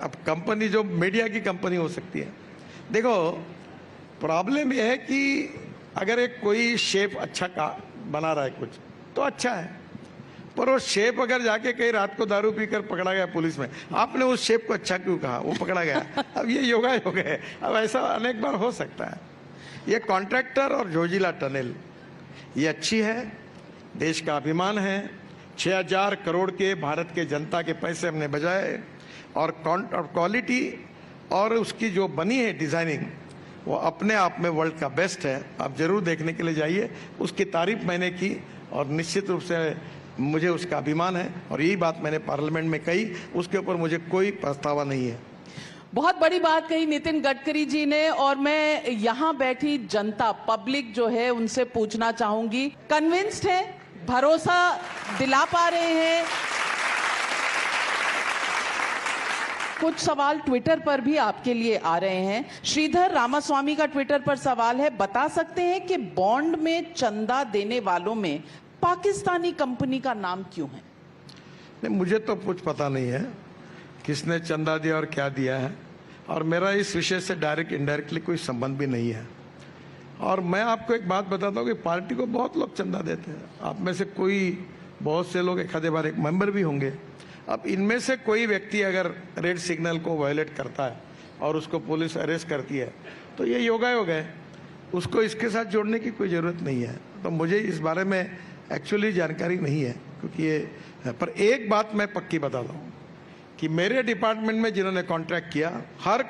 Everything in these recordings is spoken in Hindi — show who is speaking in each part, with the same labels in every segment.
Speaker 1: अब कंपनी जो मीडिया की कंपनी हो सकती है। देखो, प्रॉब्लम यह है कि अगर एक कोई शेफ अच्छा का बना रहा है कुछ तो अच्छा है, पर वो शेफ अगर जाके कहीं रात को दारू पीकर पकड़ा गया पुलिस में, आपने उस शेफ को अच्छा क्यों कहा? वो पकड़ा गया। अब ये योगा योग है। अब ऐसा अनेक बार हो सकता है। ये कॉन्ट्रैक्टर और जोजिला टनल ये अच्छी है, देश का अभिमान है। 6000 करोड़ के भारत के जनता के पैसे हमने बजाए और क्वालिटी और उसकी जो बनी है डिजाइनिंग वो अपने आप में वर्ल्ड का बेस्ट है। आप जरूर देखने के लिए जाइए। उसकी तारीफ मैंने की और निश्चित रूप से मुझे उसका अभिमान है और यही बात मैंने पार्लियामेंट में कही। उसके ऊपर मुझे कोई पछतावा नहीं है।
Speaker 2: बहुत बड़ी बात कही नितिन गडकरी जी ने, और मैं यहाँ बैठी जनता पब्लिक जो है उनसे पूछना चाहूंगी, कन्विंस्ड है, भरोसा दिला पा रहे हैं? कुछ सवाल ट्विटर पर भी आपके लिए आ रहे हैं। श्रीधर रामास्वामी का ट्विटर पर सवाल है, बता सकते हैं कि बॉन्ड में चंदा देने वालों में पाकिस्तानी कंपनी का नाम क्यों है?
Speaker 1: नहीं, मुझे तो कुछ पता नहीं है किसने चंदा दिया और क्या दिया है, और मेरा इस विषय से डायरेक्ट इनडायरेक्टली कोई संबंध भी नहीं है। और मैं आपको एक बात बताता हूँ कि पार्टी को बहुत लोग चंदा देते हैं। आप में से कोई, बहुत से लोग एक आधे बार एक मेंबर भी होंगे। अब इनमें से कोई व्यक्ति अगर रेड सिग्नल को वायलेट करता है और उसको पुलिस अरेस्ट करती है तो ये योगायोग है, उसको इसके साथ जोड़ने की कोई ज़रूरत नहीं है। तो मुझे इस बारे में एक्चुअली जानकारी नहीं है, क्योंकि ये, पर एक बात मैं पक्की बताता हूँ कि मेरे डिपार्टमेंट में जिन्होंने कॉन्ट्रैक्ट किया, हर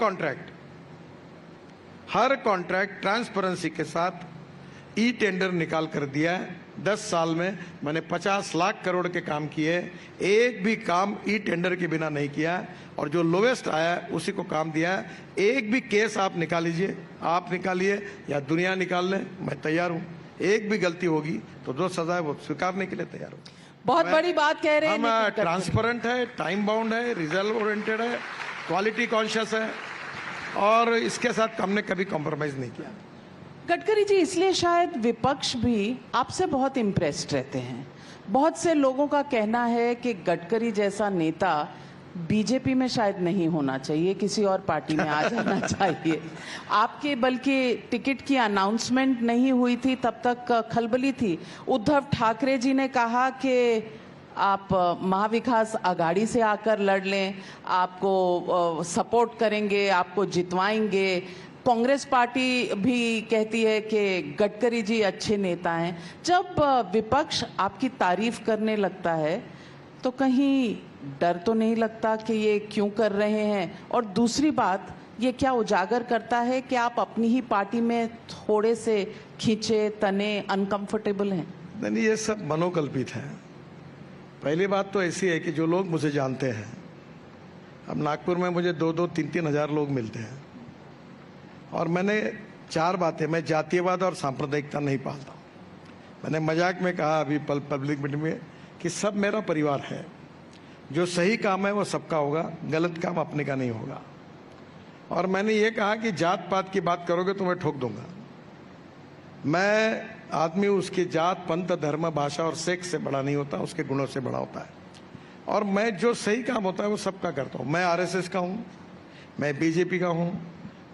Speaker 1: कॉन्ट्रैक्ट ट्रांसपेरेंसी के साथ ई टेंडर निकाल कर दिया है। 10 साल में मैंने 50 लाख करोड़ के काम किए, एक भी काम ई टेंडर के बिना नहीं किया, और जो लोवेस्ट आया है उसी को काम दिया है। एक भी केस आप निकाल लीजिए, आप निकालिए या दुनिया निकाल ले, मैं तैयार हूँ। एक भी गलती होगी तो जो सजा है वो स्वीकारने के लिए तैयार हूँ।
Speaker 2: बहुत बड़ी बात कह रहे हैं।
Speaker 1: हम ट्रांसपेरेंट है, टाइम बाउंड है, रिजल्ट ओरिएंटेड है, क्वालिटी कॉन्शियस है, और इसके साथ हमने कभी कॉम्प्रोमाइज नहीं किया।
Speaker 2: गडकरी जी, इसलिए शायद विपक्ष भी आपसे बहुत इम्प्रेस्ड रहते हैं। बहुत से लोगों का कहना है कि गडकरी जैसा नेता बीजेपी में शायद नहीं होना चाहिए, किसी और पार्टी में आ जाना चाहिए। आपके बल्कि टिकट की अनाउंसमेंट नहीं हुई थी तब तक खलबली थी। उद्धव ठाकरे जी ने कहा कि आप महाविकास आघाड़ी से आकर लड़ लें, आपको सपोर्ट करेंगे, आपको जितवाएंगे। कांग्रेस पार्टी भी कहती है कि गडकरी जी अच्छे नेता हैं। जब विपक्ष आपकी तारीफ करने लगता है तो कहीं डर तो नहीं लगता कि ये क्यों कर रहे हैं? और दूसरी बात, ये क्या उजागर करता है कि आप अपनी ही पार्टी में थोड़े से खींचे तने अनकंफर्टेबल हैं?
Speaker 1: नहीं, ये सब मनोकल्पित है। पहली बात तो ऐसी है कि जो लोग मुझे जानते हैं, अब नागपुर में मुझे 2-2, 3-3 हजार लोग मिलते हैं, और मैंने 4 बातें, मैं जातीयवाद और सांप्रदायिकता नहीं पालता। मैंने मजाक में कहा अभी पब्लिक मीटिंग में कि सब मेरा परिवार है। जो सही काम है वो सबका होगा, गलत काम अपने का नहीं होगा। और मैंने ये कहा कि जात पात की बात करोगे तो मैं ठोक दूंगा। मैं आदमी उसकी जात, पंथ, धर्म, भाषा और सेक्स से बड़ा नहीं होता, उसके गुणों से बड़ा होता है। और मैं जो सही काम होता है वो सबका करता हूँ। मैं आरएसएस का हूँ, मैं बीजेपी का हूँ,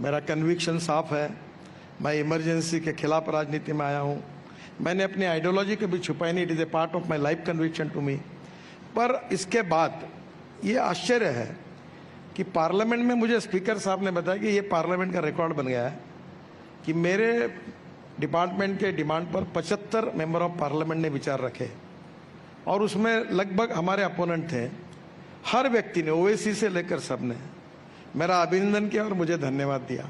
Speaker 1: मेरा कन्विक्शन साफ है। मैं इमरजेंसी के खिलाफ राजनीति में आया हूँ। मैंने अपनी आइडियोलॉजी को भी छुपाई नहीं। It is a part of my life conviction to me. पर इसके बाद ये आश्चर्य है कि पार्लियामेंट में मुझे स्पीकर साहब ने बताया कि ये पार्लियामेंट का रिकॉर्ड बन गया है कि मेरे डिपार्टमेंट के डिमांड पर 75 मेंबर ऑफ पार्लियामेंट ने विचार रखे, और उसमें लगभग हमारे अपोनेंट थे। हर व्यक्ति ने, ओवैसी से लेकर सब ने मेरा अभिनंदन किया और मुझे धन्यवाद दिया।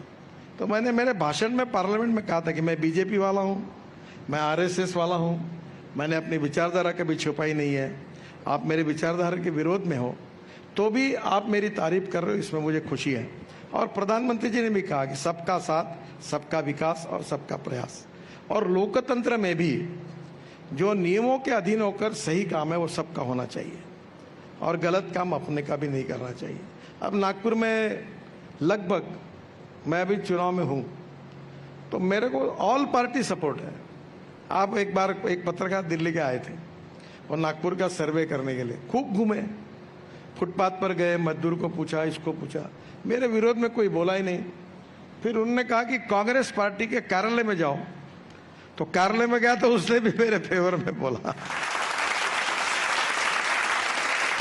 Speaker 1: तो मैंने मेरे भाषण में पार्लियामेंट में कहा था कि मैं बीजेपी वाला हूँ, मैं आरएसएस वाला हूँ, मैंने अपनी विचारधारा कभी छुपाई नहीं है। आप मेरे विचारधारा के विरोध में हो तो भी आप मेरी तारीफ कर रहे हो, इसमें मुझे खुशी है। और प्रधानमंत्री जी ने भी कहा कि सबका साथ, सबका विकास और सबका प्रयास। और लोकतंत्र में भी जो नियमों के अधीन होकर सही काम है वो सबका होना चाहिए, और गलत काम अपने का भी नहीं करना चाहिए। अब नागपुर में लगभग, मैं अभी चुनाव में हूँ, तो मेरे को ऑल पार्टी सपोर्ट है। आप एक बार एक पत्रकार दिल्ली के आए थे और नागपुर का सर्वे करने के लिए खूब घूमे, फुटपाथ पर गए, मजदूर को पूछा, इसको पूछा, मेरे विरोध में कोई बोला ही नहीं। फिर उन्होंने कहा कि कांग्रेस पार्टी के कार्यालय में जाओ, तो कार्यालय में गया तो उसने भी मेरे फेवर में बोला।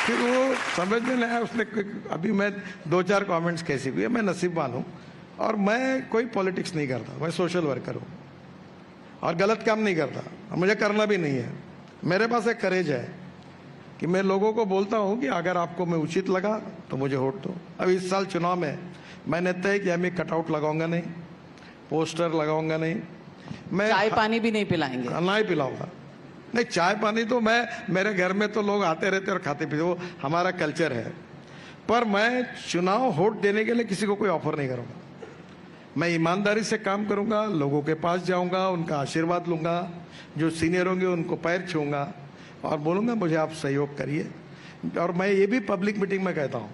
Speaker 1: फिर वो समझ में नहीं आया, उसने अभी मैं 2-4 कमेंट्स कैसे भी है, मैं नसीबवान हूँ और मैं कोई पॉलिटिक्स नहीं करता, मैं सोशल वर्कर हूँ और गलत काम नहीं करता, मुझे करना भी नहीं है। मेरे पास एक करेज है कि मैं लोगों को बोलता हूँ कि अगर आपको मैं उचित लगा तो मुझे वोट दो। अब इस साल चुनाव में मैंने तय किया, मैं कटआउट लगाऊंगा नहीं, पोस्टर लगाऊंगा नहीं, मैं
Speaker 2: चाय पानी भी नहीं पिलाएंगे?
Speaker 1: ना ही पिलाऊंगा। नहीं, चाय पानी तो मैं, मेरे घर में तो लोग आते रहते और खाते पीते, वो हमारा कल्चर है। पर मैं चुनाव वोट देने के लिए किसी को कोई ऑफर नहीं करूंगा। मैं ईमानदारी से काम करूंगा, लोगों के पास जाऊंगा, उनका आशीर्वाद लूंगा, जो सीनियर होंगे उनको पैर छूंगा और बोलूंगा मुझे आप सहयोग करिए। और मैं ये भी पब्लिक मीटिंग में कहता हूँ,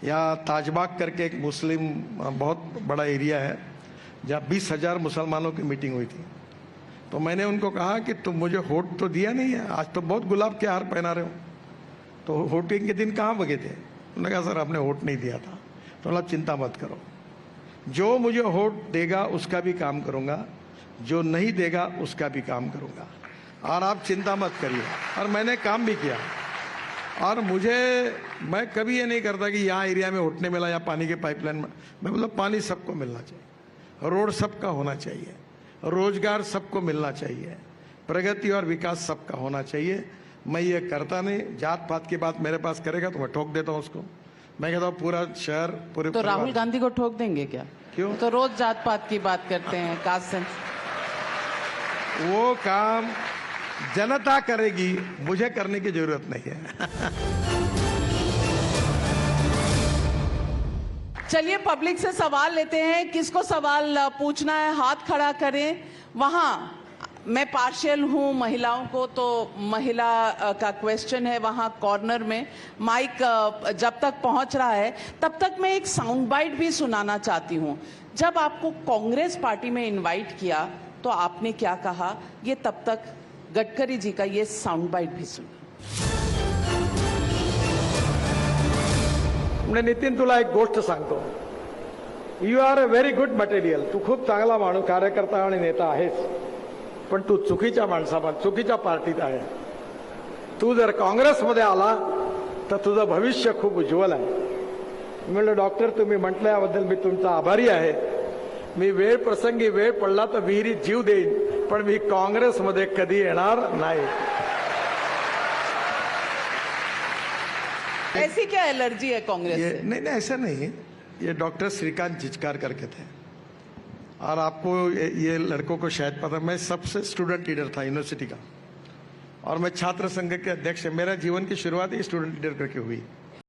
Speaker 1: यहाँ ताजबाग करके एक मुस्लिम बहुत बड़ा एरिया है जहाँ 20,000 मुसलमानों की मीटिंग हुई थी, तो मैंने उनको कहा कि तुम मुझे वोट तो दिया नहीं है, आज तो बहुत गुलाब के हार पहना रहे हो, तो वोटिंग के दिन कहाँ बगे थे? उन्होंने कहा सर आपने वोट नहीं दिया था। तो मतलब चिंता मत करो, जो मुझे वोट देगा उसका भी काम करूंगा, जो नहीं देगा उसका भी काम करूंगा, और आप चिंता मत करिए। और मैंने काम भी किया, और मैं कभी ये नहीं करता कि यहाँ एरिया में वोट नहीं मिला या पानी के पाइपलाइन में, मैं मतलब पानी सबको मिलना चाहिए, रोड सबका होना चाहिए, रोजगार सबको मिलना चाहिए, प्रगति और विकास सबका होना चाहिए। मैं ये करता नहीं, जात पात की बात मेरे पास करेगा तो मैं ठोक देता हूँ उसको। मैं कहता हूँ पूरा शहर, पूरे
Speaker 2: तो राहुल गांधी को ठोक देंगे क्या?
Speaker 1: क्यों?
Speaker 2: तो रोज जात पात की बात करते हैं, कास्ट सेंस।
Speaker 1: वो काम जनता करेगी, मुझे करने की जरूरत नहीं है।
Speaker 2: चलिए पब्लिक से सवाल लेते हैं, किसको सवाल पूछना है हाथ खड़ा करें। वहां मैं पार्शियल हूं महिलाओं को, तो महिला का क्वेश्चन है वहां कॉर्नर में। माइक जब तक पहुंच रहा है तब तक मैं एक साउंड बाइट भी सुनाना चाहती हूं। जब आपको कांग्रेस पार्टी में इनवाइट किया तो आपने क्या कहा, ये तब तक गडकरी जी का ये साउंड बाइट भी सुनिए।
Speaker 1: मैं नितीन तुला एक गोष्ट सांगतो, you are a very good material, तू खूप चांगला माणूस, कार्यकर्ता आणि नेता आहेस, पण तू चुकीच्या माणसामध्ये, चुकीच्या पार्टीत आहे। तू जर काँग्रेसमध्ये आला तर तुझं भविष्य खूप उज्ज्वल आहे। मी म्हणलं डॉक्टर तुम्ही म्हटलं याबद्दल मी तुमचा आभारी आहे। मी वेळ प्रसंगी वेळ पडला तर विहिरीत जीव देईन, पण मी काँग्रेसमध्ये कधी येणार नाही।
Speaker 2: ऐसी क्या एलर्जी है कांग्रेस से?
Speaker 1: नहीं नहीं ऐसा नहीं, ये डॉक्टर श्रीकांत जिचकार करके थे, और आपको ये लड़कों को शायद पता, मैं सबसे स्टूडेंट लीडर था यूनिवर्सिटी का, और मैं छात्र संघ के अध्यक्ष। मेरा जीवन की शुरुआत ही स्टूडेंट लीडर करके हुई।